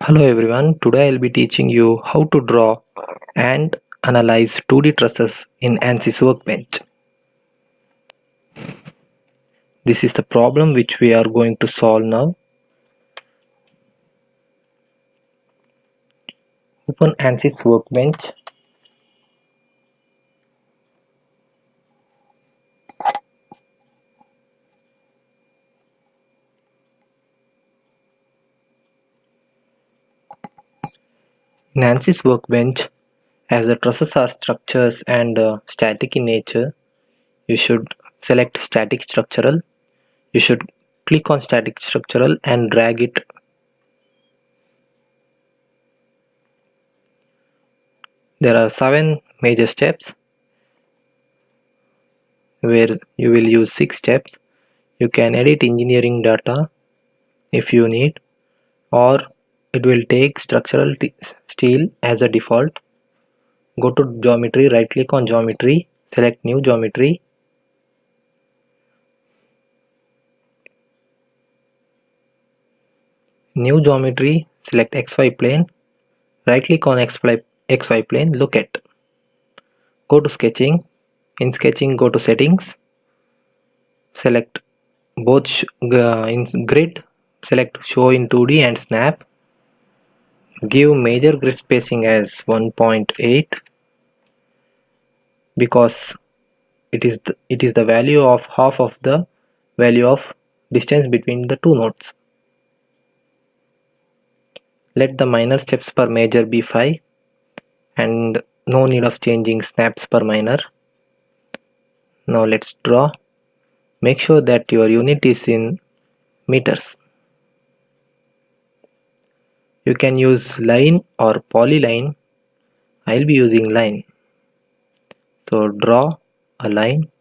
Hello everyone, today I'll be teaching you how to draw and analyze 2D trusses in ansys workbench. This is the problem which we are going to solve now. Open ansys workbench. In ansys workbench, as the trusses are structures and static in nature, you should select static structural. You should click on static structural and drag it. There are 7 major steps where you will use 6 steps. You can edit engineering data if you need, or it will take structural steel as a default. Go to geometry, right click on geometry, select new geometry. New geometry, select XY plane, right click on XY plane, look at. Go to sketching, in sketching go to settings, select both in grid, select show in 2D and snap. Give major grid spacing as 1.8 because it is the value of half of the value of distance between the two nodes. Let the minor steps per major be 5 and no need of changing snaps per minor. Now let's draw. Make sure that your unit is in meters. You can use line or polyline. I'll be using line. So draw a line.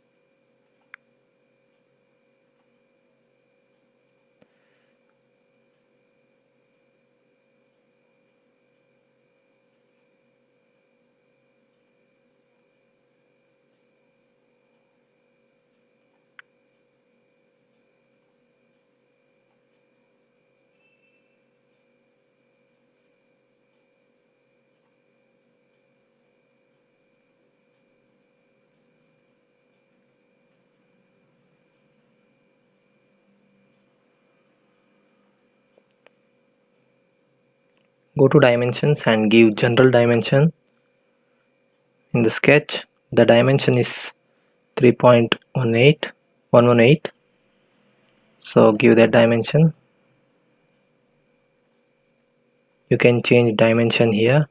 Go to dimensions and give general dimension. In the sketch, the dimension is 3.118. So give that dimension. You can change dimension here.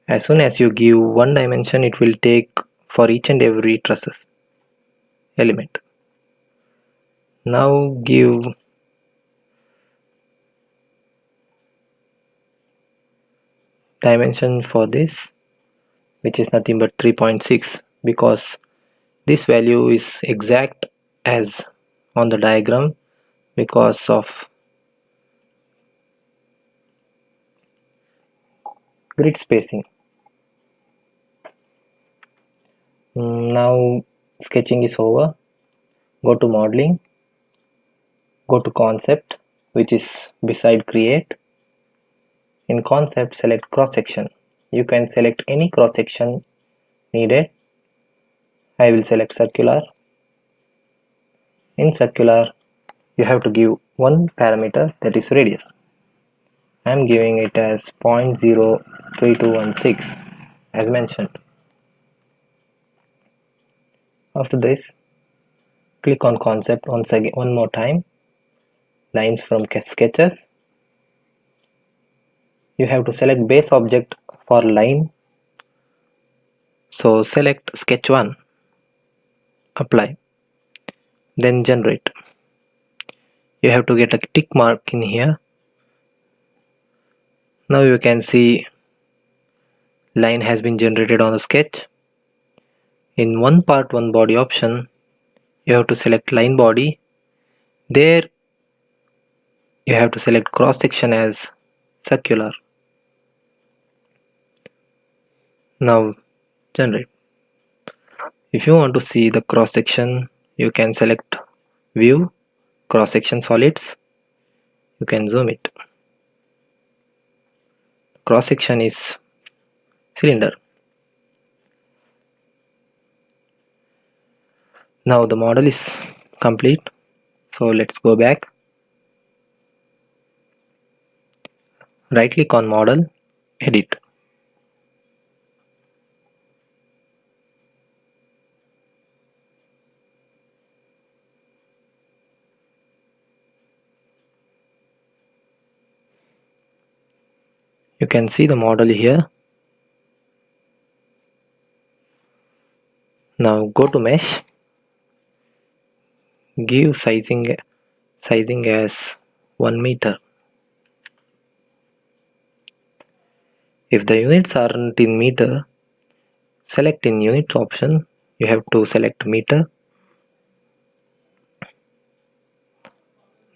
As soon as you give one dimension, it will take for each and every trusses element. Now give dimension for this, which is nothing but 3.6, because this value is exact as on the diagram because of grid spacing. Now sketching is over. Go to modeling, go to concept, which is beside create. In concept, select cross section. You can select any cross section needed. I will select circular. In circular, you have to give one parameter, that is radius. I am giving it as 0.03216 as mentioned. After this, click on concept once again, one more time. Lines from sketches. You have to select base object for line. So select sketch 1, apply, then generate. You have to get a tick mark in here. Now you can see line has been generated on the sketch. In one part one body option, you have to select line body. There you have to select cross section as circular. Now generate. If you want to see the cross section, you can select view, cross section solids. You can zoom it. Cross section is cylinder. Now the model is complete, so let's go back. Right click on model, edit. You can see the model here. Now go to mesh, give sizing as 1 meter. If the units aren't in meter, select in units option. You have to select meter.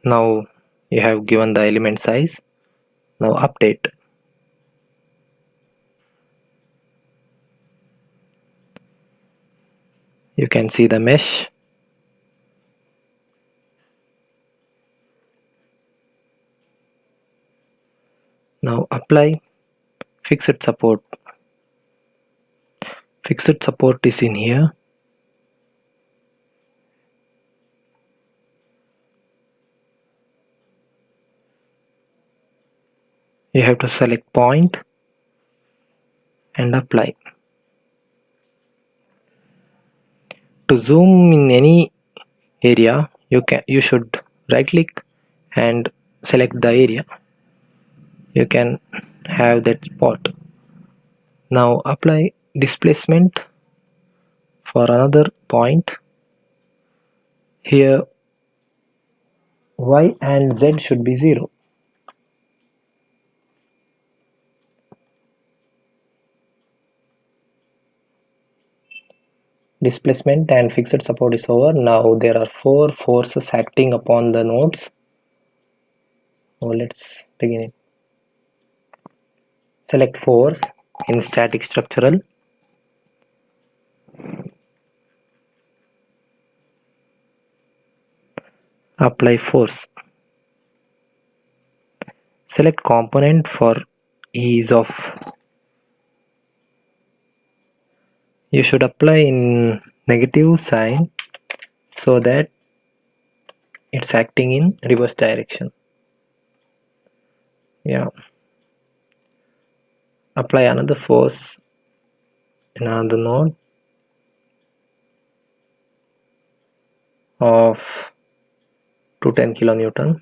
Now you have given the element size. Now update. You can see the mesh. Now apply fixed support. Fixed support is in here. You have to select point and apply. To zoom in any area, you should right click and select the area. You can have that spot. Now apply displacement for another point. Here y and z should be 0. Displacement and fixed support is over. Now there are 4 forces acting upon the nodes. So let's begin it. Select force in static structural. Apply force. Select component for ease of. You should apply in negative sign so that it's acting in reverse direction. Yeah. Apply another force in another node of 210 kilonewton.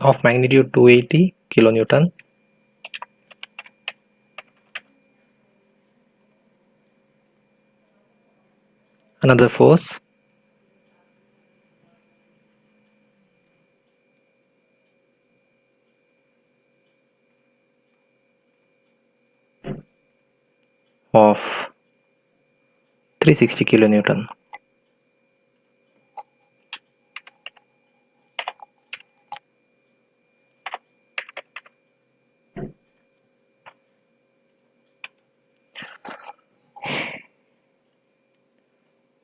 Of magnitude 280 kilonewton. Another force of 360 kilonewton.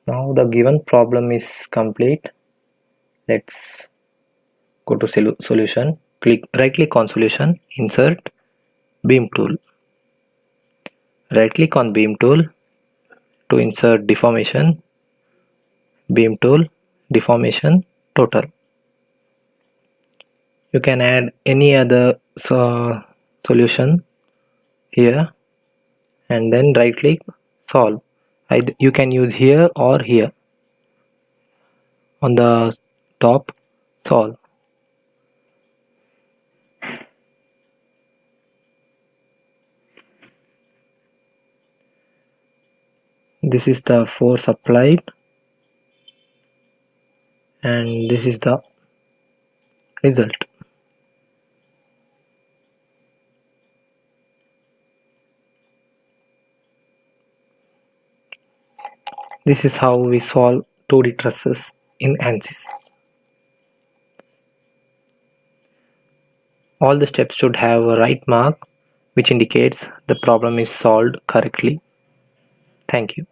Now the given problem is complete. Let's go to solution. Right click on solution, insert beam tool. Right click on beam tool to insert deformation. Beam tool, deformation, total. You can add any other solution here and then right click, solve. You can use here or here. On the top, solve. This is the force applied and this is the result. This is how we solve 2D trusses in ansys. All the steps should have a right mark, which indicates the problem is solved correctly. Thank you.